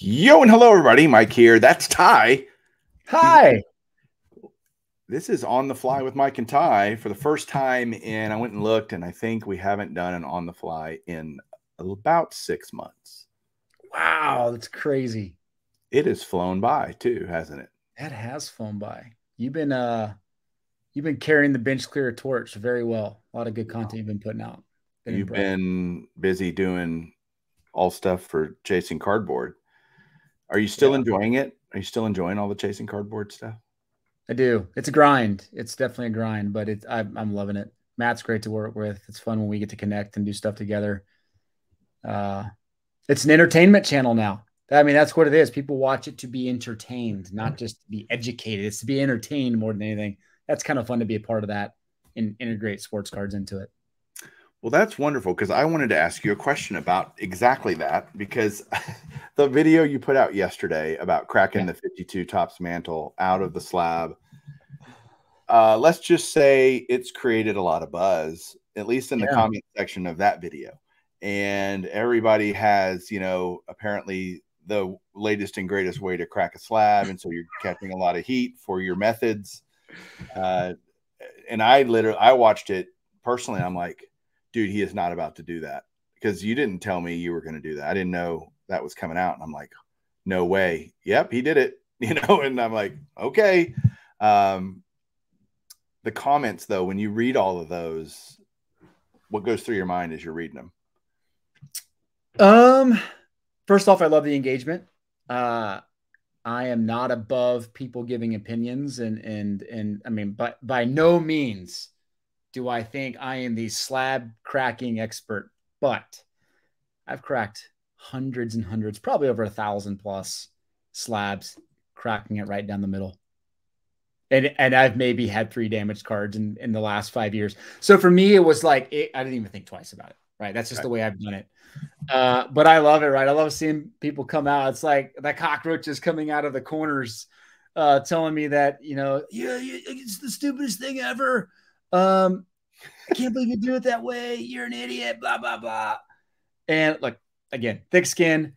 Yo and hello everybody, Mike here. That's Ty. Hi. This is On the Fly with Mike and Ty for the first time, and I went and looked, and I think we haven't done an On the Fly in about 6 months. Wow, that's crazy. It has flown by too, hasn't it? That has flown by. You've been carrying the bench clear torch very well. A lot of good content you've been putting out. You've been busy doing all stuff for Chasing Cardboard. Are you still enjoying it? Are you still enjoying all the Chasing Cardboard stuff? I do. It's a grind. It's definitely a grind, but I'm loving it. Matt's great to work with. It's fun when we get to connect and do stuff together. It's an entertainment channel now. I mean, that's what it is. People watch it to be entertained, not just to be educated. It's to be entertained more than anything. That's kind of fun to be a part of that and integrate sports cards into it. Well, that's wonderful, because I wanted to ask you a question about exactly that, because the video you put out yesterday about cracking the 52 tops mantle out of the slab, let's just say it's created a lot of buzz, at least in the comment section of that video. And everybody has, apparently the latest and greatest way to crack a slab. And so you're catching a lot of heat for your methods. And I watched it personally. I'm like, dude, he is not about to do that, because you didn't tell me you were going to do that. I didn't know that was coming out. And I'm like, no way. Yep, he did it, and I'm like, okay. The comments, though, when you read all of those, what goes through your mind as you're reading them? First off, I love the engagement. I am not above people giving opinions, and I mean, but by no means do I think I am the slab cracking expert, but I've cracked hundreds and hundreds, probably over 1,000 plus slabs, cracking it right down the middle. And I've maybe had 3 damaged cards in the last 5 years. So for me, it was like, I didn't even think twice about it. Right. That's just the way I've done it. But I love it. Right. I love seeing people come out. It's like the cockroaches coming out of the corners, telling me that, it's the stupidest thing ever. I can't believe you do it that way. You're an idiot, blah, blah, blah. And look, again, thick skin.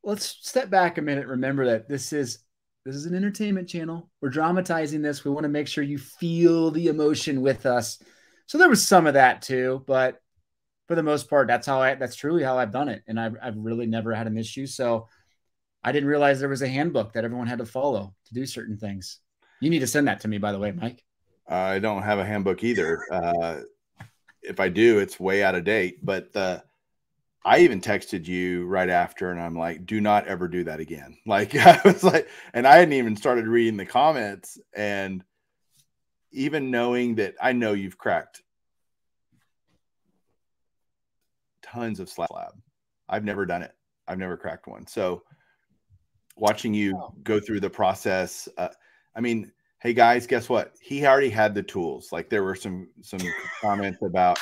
Let's step back a minute. Remember that this is an entertainment channel. We're dramatizing this. We want to make sure you feel the emotion with us. So there was some of that too, but for the most part, that's truly how I've done it. And I've really never had an issue. So I didn't realize there was a handbook that everyone had to follow to do certain things. You need to send that to me, by the way, Mike. I don't have a handbook either. If I do, it's way out of date. But I even texted you right after, and I'm like, do not ever do that again. Like, I was like, and I hadn't even started reading the comments. And even knowing that, I know you've cracked tons of slab. I've never done it. I've never cracked one. So watching you go through the process, I mean, hey guys, guess what? He already had the tools. Like, there were some comments about,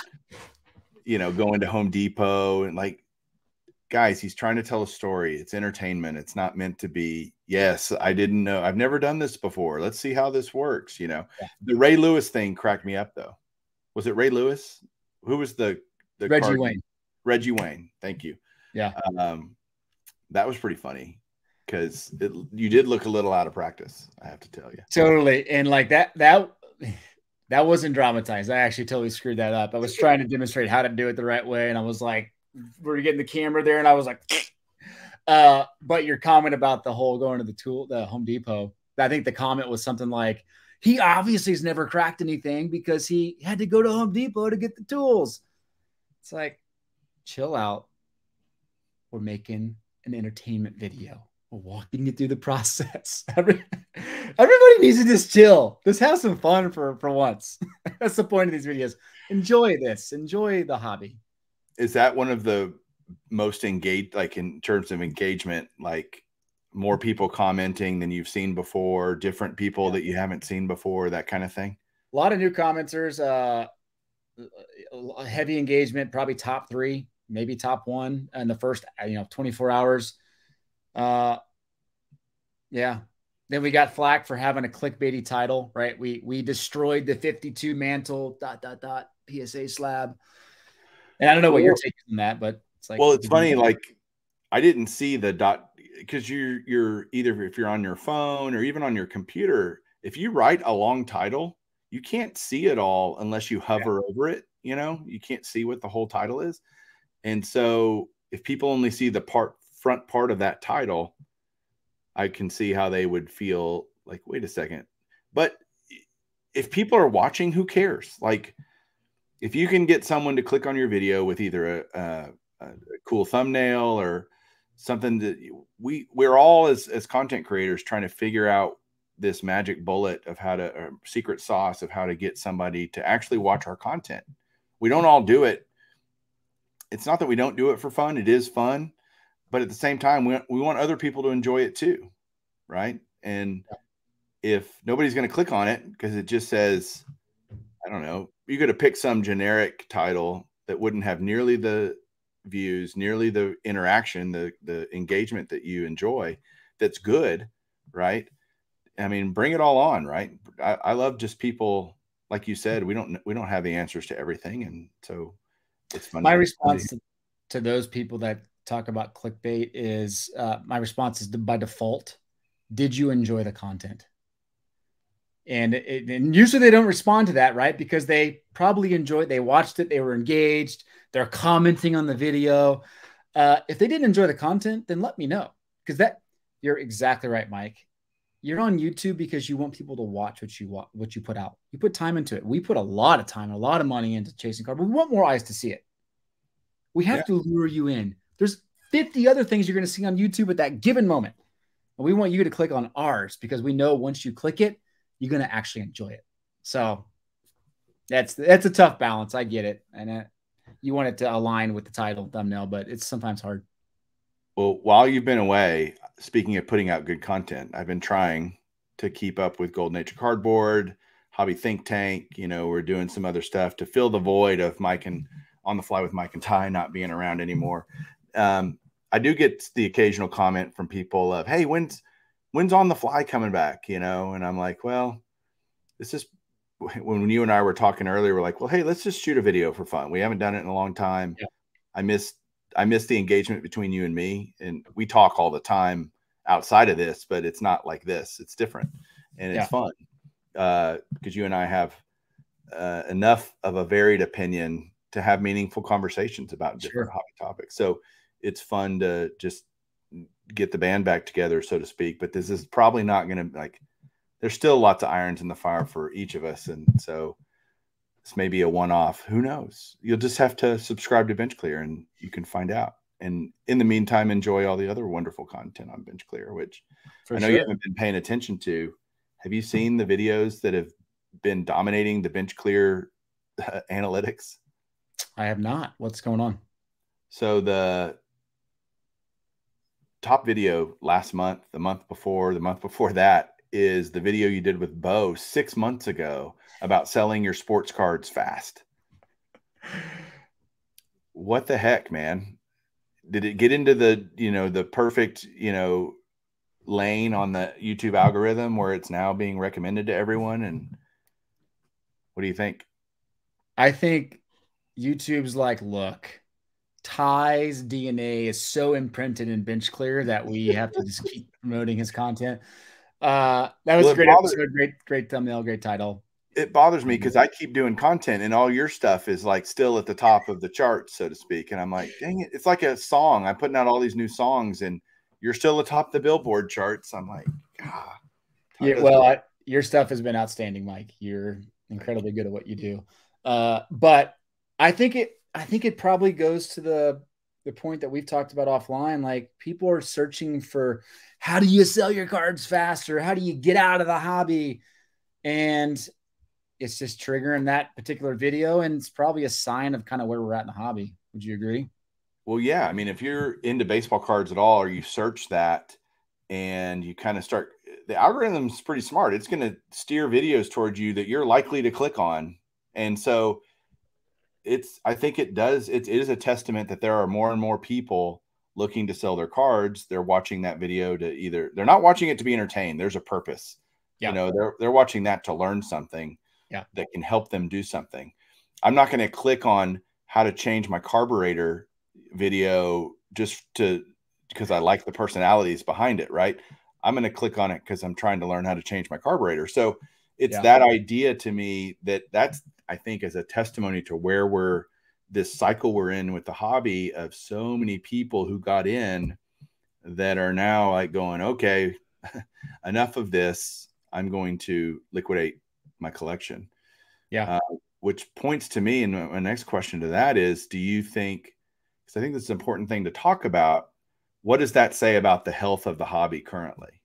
going to Home Depot, and like, guys, he's trying to tell a story. It's entertainment. It's not meant to be, yes, I didn't know. I've never done this before. Let's see how this works. The Ray Lewis thing cracked me up, though. Was it Ray Lewis? Who was the Reggie Wayne? Reggie Wayne. Thank you. Yeah. That was pretty funny, because you did look a little out of practice, I have to tell you. Totally. And like that wasn't dramatized. I actually totally screwed that up. I was trying to demonstrate how to do it the right way. And I was like, we're getting the camera there. And I was like, but your comment about the whole going to the Home Depot, I think the comment was something like, he obviously has never cracked anything because he had to go to Home Depot to get the tools. It's like, chill out. We're making an entertainment video. We're walking you through the process. Everybody needs to just chill. Just have some fun for once. That's the point of these videos. Enjoy this. Enjoy the hobby. Is that one of the most engaged, like in terms of engagement, like more people commenting than you've seen before, different people that you haven't seen before, that kind of thing? A lot of new commenters, heavy engagement, probably top 3, maybe top 1 in the first 24 hours. Yeah. Then we got flack for having a clickbaity title, right? We destroyed the 52 mantle ... PSA slab. And I don't know what your take on that, but it's like, well, it's funny. Like, I didn't see the dot. because you're either, if you're on your phone or even on your computer, if you write a long title, you can't see it all unless you hover over it. You know, you can't see what the whole title is. And so if people only see the front part of that title, I can see how they would feel like, wait a second. But if people are watching, who cares? Like, if you can get someone to click on your video with either a cool thumbnail or something that we're all as content creators trying to figure out this magic bullet of how to, or secret sauce of how to get somebody to actually watch our content. We don't all do it. It's not that we don't do it for fun. It is fun, but at the same time, we want other people to enjoy it too. Right. And if nobody's going to click on it because it just says, I don't know, you got to pick some generic title that wouldn't have nearly the views, nearly the interaction, the engagement that you enjoy, that's good, right? I mean, bring it all on, right? I love just people, like you said, we don't have the answers to everything, and so it's fun. My response to those people that talk about clickbait is my response is by default, did you enjoy the content? And usually they don't respond to that, right? Because they probably enjoyed, they watched it, they were engaged, they're commenting on the video. If they didn't enjoy the content, then let me know. Because you're exactly right, Mike. You're on YouTube because you want people to watch what you put out. You put time into it. We put a lot of time, a lot of money into chasing cards, but we want more eyes to see it. We have to lure you in. There's 50 other things you're going to see on YouTube at that given moment. And we want you to click on ours because we know once you click it, you're going to actually enjoy it. So that's a tough balance. I get it. And you want it to align with the title thumbnail, but it's sometimes hard. Well, while you've been away, speaking of putting out good content, I've been trying to keep up with Gold Nature Cardboard, Hobby Think Tank. You know, we're doing some other stuff to fill the void of Mike and On the Fly with Mike and Ty not being around anymore. I do get the occasional comment from people of, hey, when's On the Fly coming back? You know, and I'm like, well, this is when you and I were talking earlier, we're like, well, hey, let's just shoot a video for fun. We haven't done it in a long time. Yeah. I miss the engagement between you and me, and we talk all the time outside of this, but it's not like this. It's different, and it's fun because you and I have enough of a varied opinion to have meaningful conversations about different hobby topics. So it's fun to just get the band back together, so to speak. But this is probably not going to, like, there's still lots of irons in the fire for each of us, and so this may be a one-off. Who knows? You'll just have to subscribe to Bench Clear and you can find out. And in the meantime, enjoy all the other wonderful content on Bench Clear, which I know you haven't been paying attention to. Have you seen the videos that have been dominating the Bench Clear analytics? I have not. What's going on? So the top video last month, the month before that, is the video you did with Bo 6 months ago about selling your sports cards fast. What the heck, man? Did it get into the, the perfect, lane on the YouTube algorithm where it's now being recommended to everyone? And what do you think? I think YouTube's like, look, Ty's DNA is so imprinted in Bench Clear that we have to just keep promoting his content. That was a great episode, great thumbnail, great title. It bothers me because I keep doing content and all your stuff is like still at the top of the charts, so to speak. And I'm like, dang it. It's like a song. I'm putting out all these new songs and you're still atop the Billboard charts. I'm like, God. Yeah, well, your stuff has been outstanding, Mike. You're incredibly good at what you do. But I think it probably goes to the point that we've talked about offline. Like, people are searching for, how do you sell your cards faster? How do you get out of the hobby? And it's just triggering that particular video. And it's probably a sign of kind of where we're at in the hobby. Would you agree? Well, yeah. I mean, if you're into baseball cards at all, or you search that and you kind of start, the algorithm's pretty smart. It's going to steer videos towards you that you're likely to click on. And so I think it is a testament that there are more and more people looking to sell their cards. They're watching that video to they're not watching it to be entertained. There's a purpose. Yeah. They're watching that to learn something that can help them do something. I'm not going to click on how to change my carburetor video just to because I like the personalities behind it, right? I'm going to click on it because I'm trying to learn how to change my carburetor. So it's that idea to me that's, I think, is a testimony to where this cycle we're in with the hobby of so many people who got in that are now like going, okay, enough of this. I'm going to liquidate my collection. Yeah. Which points to me, and my next question to that is, do you think, because I think this is an important thing to talk about, what does that say about the health of the hobby currently?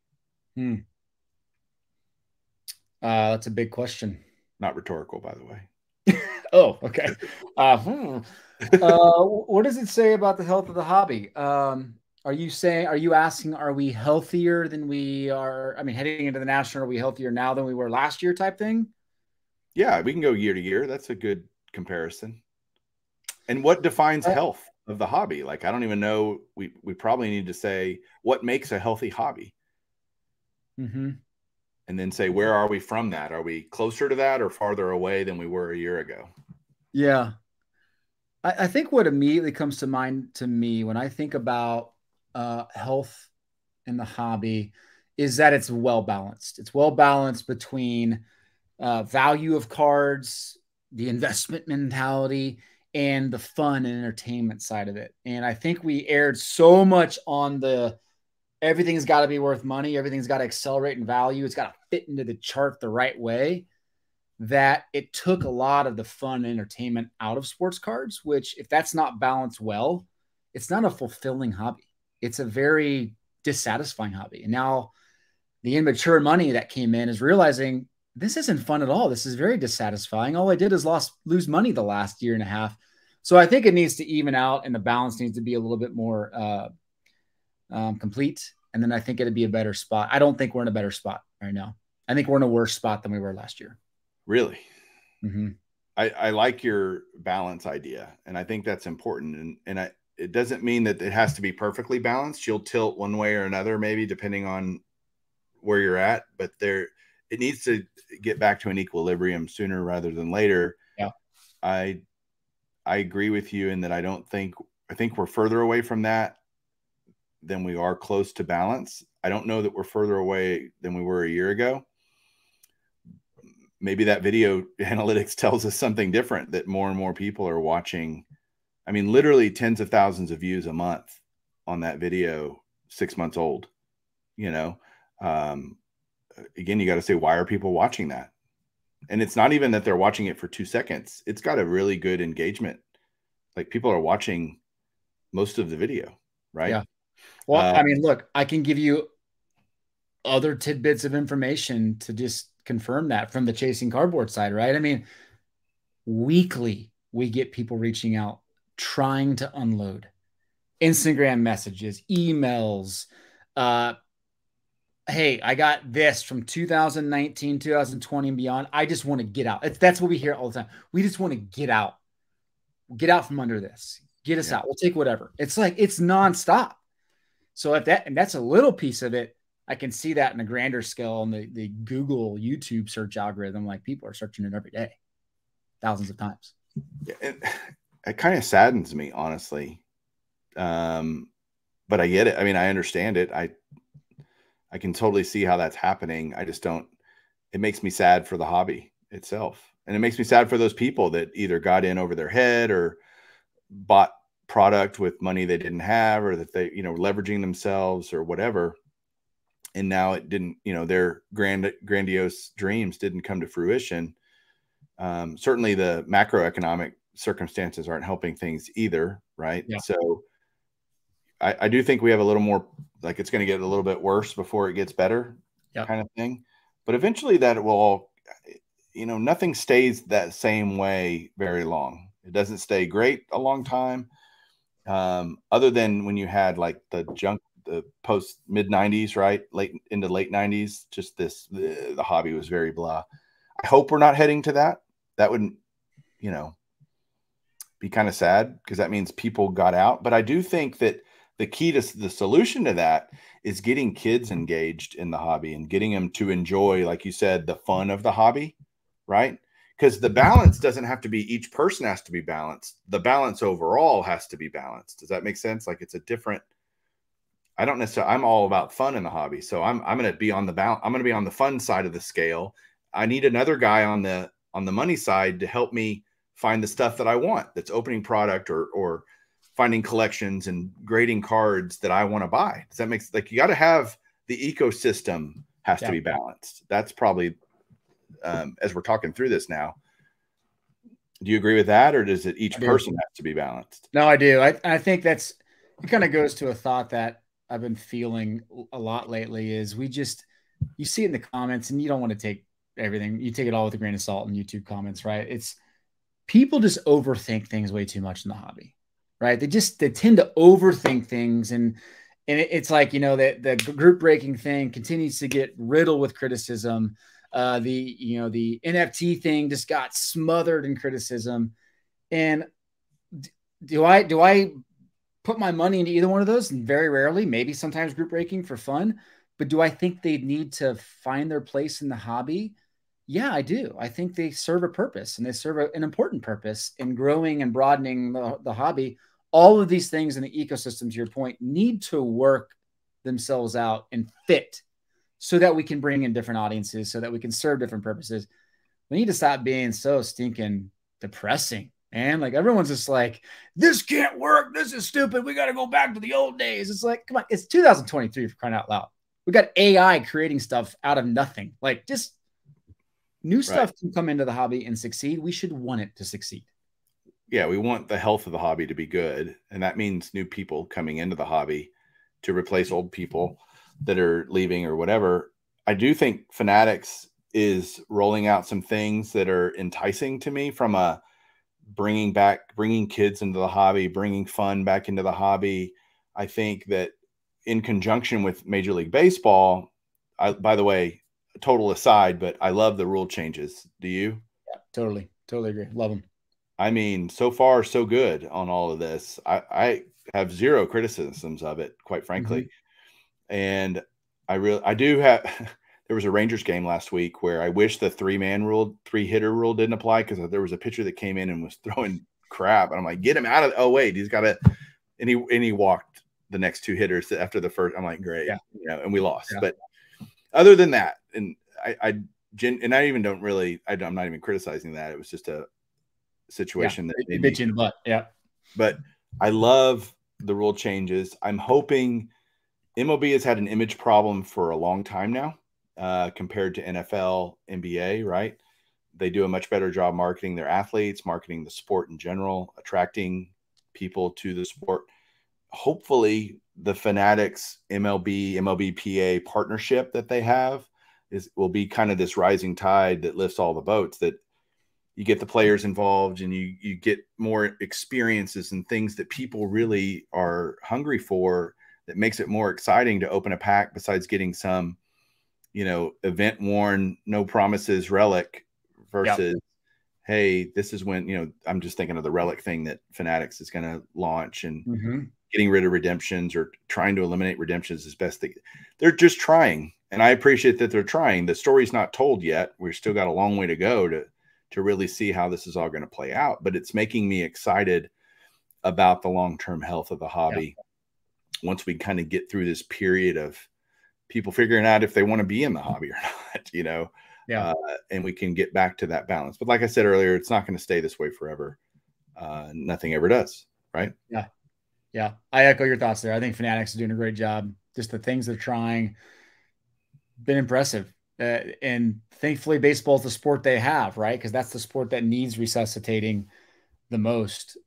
That's a big question. Not rhetorical, by the way. Oh, okay. What does it say about the health of the hobby? Are you asking, are we healthier than we are? I mean, heading into the national, are we healthier now than we were last year type thing? Yeah, we can go year to year. That's a good comparison. And what defines health of the hobby? Like, I don't even know. We probably need to say what makes a healthy hobby. And then say, where are we from that? Are we closer to that or farther away than we were a year ago? Yeah. I think what immediately comes to mind to me when I think about health in the hobby is that it's well balanced. It's well balanced between value of cards, the investment mentality, and the fun and entertainment side of it. And I think we aired so much on the everything's got to be worth money, everything's got to accelerate in value, it's got to fit into the chart the right way, that it took a lot of the fun and entertainment out of sports cards, which if that's not balanced well, it's not a fulfilling hobby. It's a very dissatisfying hobby. And now the immature money that came in is realizing this isn't fun at all. This is very dissatisfying. All I did is lose money the last year and a half. So I think it needs to even out and the balance needs to be a little bit more complete. And then I think it'd be a better spot. I don't think we're in a better spot right now. I think we're in a worse spot than we were last year. Really? I like your balance idea. And I think that's important. And it doesn't mean that it has to be perfectly balanced. You'll tilt one way or another, maybe depending on where you're at, but it needs to get back to an equilibrium sooner rather than later. Yeah. I agree with you in that I think we're further away from that than we are close to balance. I don't know that we're further away than we were a year ago. Maybe that video analytics tells us something different, that more and more people are watching. I mean, literally tens of thousands of views a month on that video, 6 months old, again, you got to say, why are people watching that? And it's not even that they're watching it for 2 seconds. It's got a really good engagement. Like, people are watching most of the video, right? Yeah. Well, I mean, look, I can give you other tidbits of information to just confirm that from the Chasing Cardboard side, right? I mean, weekly we get people reaching out, trying to unload Instagram messages, emails. Hey, I got this from 2019, 2020 and beyond. I just want to get out. That's what we hear all the time. We just want to get out from under this, get us out. We'll take whatever. It's like, it's nonstop. So that's a little piece of it. I can see that in a grander scale on the Google, YouTube search algorithm. Like, people are searching it every day, thousands of times. It kind of saddens me, honestly. But I get it. I mean, I understand it. I can totally see how that's happening. I just don't. It makes me sad for the hobby itself, and it makes me sad for those people that either got in over their head or bought product with money they didn't have, or that they, leveraging themselves or whatever. And now it didn't, their grandiose dreams didn't come to fruition. Certainly the macroeconomic circumstances aren't helping things either. Right. Yeah. So I do think we have a little more, like, it's going to get a little bit worse before it gets better, kind of thing. But eventually that will all, nothing stays that same way very long. It doesn't stay great a long time. Other than when you had like the post mid 90s, right? Into late 90s, just the hobby was very blah. I hope we're not heading to that. That wouldn't, be kind of sad, because that means people got out. But I do think that the key to the solution to that is getting kids engaged in the hobby and getting them to enjoy, like you said, the fun of the hobby, right? Because the balance doesn't have to be, each person has to be balanced. The balance overall has to be balanced. Does that make sense? Like, it's a different I don't necessarily, I'm all about fun in the hobby. So I'm going to be on I'm going to be on the fun side of the scale. I need another guy on the money side to help me find the stuff that I want, that's opening product or finding collections and grading cards that I want to buy. Does that make like, you got to have the ecosystem has to be balanced. That's probably, as we're talking through this now, do you agree with that, or does it each person has to be balanced? No, I do. I think it kind of goes to a thought that I've been feeling a lot lately is you see it in the comments and you don't want to take everything. You take it all with a grain of salt in YouTube comments, right? It's people just overthink things way too much in the hobby, right? They tend to overthink things. And it's like, the group breaking thing continues to get riddled with criticism. The NFT thing just got smothered in criticism. And do I put my money into either one of those? And very rarely, maybe sometimes group breaking for fun, but do I think they need to find their place in the hobby? Yeah, I do. I think they serve a purpose, and they serve an important purpose in growing and broadening the hobby. All of these things in the ecosystem, to your point, need to work themselves out and fit so that we can bring in different audiences, so that we can serve different purposes. We need to stop being so stinking depressing. And like, everyone's just like, this can't work. This is stupid. We got to go back to the old days. It's like, come on, it's 2023 for crying out loud. We got AI creating stuff out of nothing. Like, just new stuff can come into the hobby and succeed. We should want it to succeed. Yeah, we want the health of the hobby to be good. And that means new people coming into the hobby to replace old people that are leaving or whatever. I do think Fanatics is rolling out some things that are enticing to me, from a bringing kids into the hobby, bringing fun back into the hobby. I think that in conjunction with Major League Baseball, by the way, total aside, but I love the rule changes. Do you? Yeah, totally agree. Love them. I mean, so far so good on all of this. I have zero criticisms of it, quite frankly. And I do have, there was a Rangers game last week where I wish the 3-hitter rule didn't apply, because there was a pitcher that came in and was throwing crap. And I'm like, get him out of, oh wait, he's got to, and he walked the next 2 hitters after the first. I'm like, great. Yeah. And we lost. Yeah. But other than that, and I even don't really, I'm not even criticizing that. It was just a situation that made bitch in the butt. Yeah. But I love the rule changes. I'm hoping MLB has had an image problem for a long time now, compared to NFL, NBA, right? They do a much better job marketing their athletes, marketing the sport in general, attracting people to the sport. Hopefully the Fanatics MLBPA partnership that they have will be kind of this rising tide that lifts all the boats, that you get the players involved and you get more experiences and things that people really are hungry for, that makes it more exciting to open a pack, besides getting some, event worn, no promises relic versus, hey, this is when, I'm just thinking of the relic thing that Fanatics is going to launch, and getting rid of redemptions or trying to eliminate redemptions as best they're just trying. And I appreciate that they're trying. The story's not told yet. We've still got a long way to go to really see how this is all going to play out, but it's making me excited about the long-term health of the hobby. Once we kind of get through this period of people figuring out if they want to be in the hobby or not, and we can get back to that balance. But like I said earlier, it's not going to stay this way forever. Nothing ever does. Right. Yeah. Yeah. I echo your thoughts there. I think Fanatics is doing a great job. Just the things they're trying, been impressive. And thankfully baseball is the sport they have, right? Because that's the sport that needs resuscitating the most.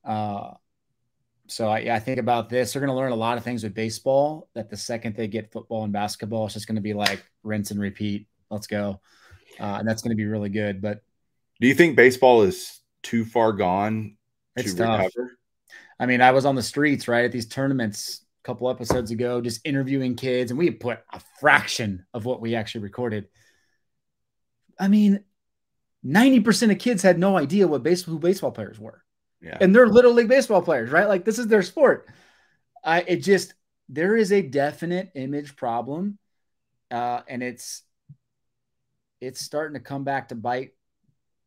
So I think about this. They're going to learn a lot of things with baseball that the second they get football and basketball, it's just going to be like rinse and repeat. Let's go. And that's going to be really good. But do you think baseball is too far gone to recover? I mean, I was on the streets, right, at these tournaments a couple episodes ago, just interviewing kids, and we put a fraction of what we actually recorded. I mean, 90% of kids had no idea who baseball players were. Yeah. And they're little league baseball players, right? Like, this is their sport. There is a definite image problem. And it's starting to come back to bite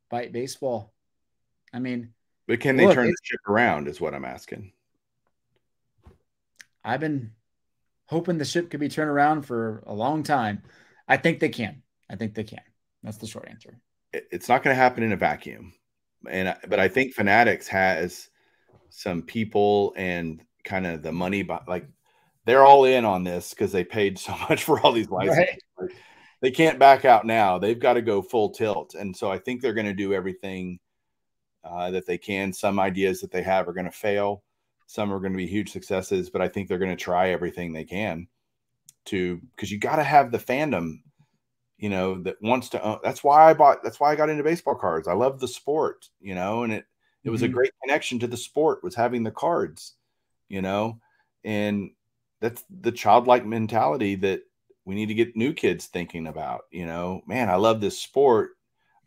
baseball. I mean, but can they turn the ship around is what I'm asking. I've been hoping the ship could be turned around for a long time. I think they can. I think they can. That's the short answer. It's not going to happen in a vacuum. But I think Fanatics has some people and kind of the money, like they're all in on this because they paid so much for all these licenses. Right. They can't back out now. They've got to go full tilt. And so I think they're going to do everything that they can. Some ideas that they have are going to fail. Some are going to be huge successes, but I think they're going to try everything they can because you got to have the fandom, that wants to own. That's why I got into baseball cards. I love the sport, and it was a great connection to the sport, was having the cards, and that's the childlike mentality that we need to get new kids thinking about, man, I love this sport.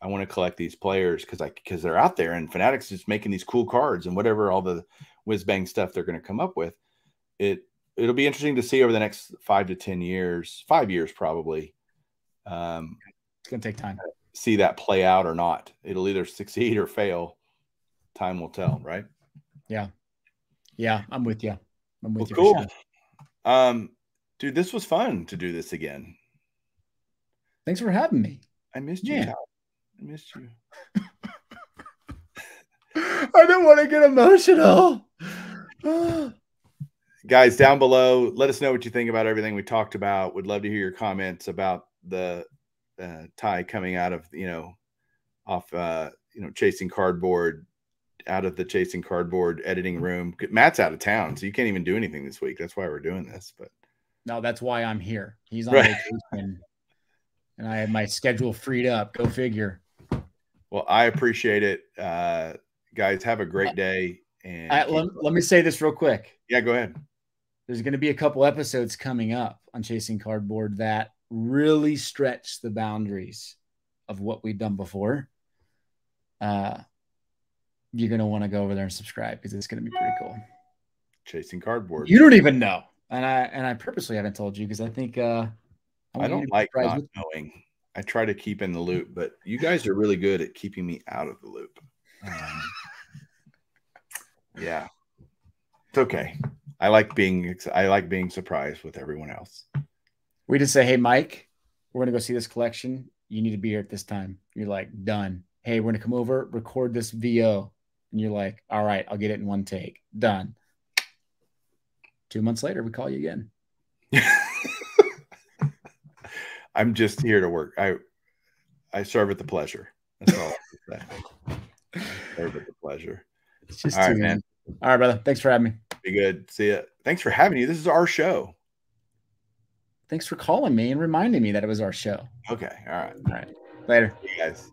I want to collect these players because they're out there, and Fanatics is making these cool cards and whatever, all the whiz bang stuff they're going to come up with. It'll be interesting to see over the next 5 to 10 years, 5 years, probably. It's going to take time. See that play out or not. It'll either succeed or fail. Time will tell, right? Yeah. Yeah, I'm with you. Well, cool. Sure. Dude, this was fun to do this again. Thanks for having me. I missed you. I missed you. I don't want to get emotional. Guys, down below, let us know what you think about everything we talked about. Would love to hear your comments about the Ty coming out of, off, Chasing Cardboard, out of the Chasing Cardboard editing room. Matt's out of town, so you can't even do anything this week. That's why we're doing this. But no, that's why I'm here. He's on vacation, and I have my schedule freed up. Go figure. Well, I appreciate it. Guys, have a great day. And let me say this real quick. Yeah, go ahead. There's going to be a couple episodes coming up on Chasing Cardboard that really stretch the boundaries of what we've done before. You're going to want to go over there and subscribe because it's going to be pretty cool. Chasing Cardboard. You don't even know. And I purposely haven't told you because I think I don't like not knowing. I try to keep in the loop, but you guys are really good at keeping me out of the loop. Yeah, it's okay. I like being surprised with everyone else. We just say, hey, Mike, we're going to go see this collection. You need to be here at this time. You're like, done. Hey, we're going to come over, record this VO. And you're like, all right, I'll get it in one take. Done. 2 months later, we call you again. I'm just here to work. I serve at the pleasure. That's all I say. I serve at the pleasure. It's just all right, man. All right, brother. Thanks for having me. Be good. See ya. Thanks for having you. This is our show. Thanks for calling me and reminding me that it was our show. Okay. All right. All right. Later. See you guys.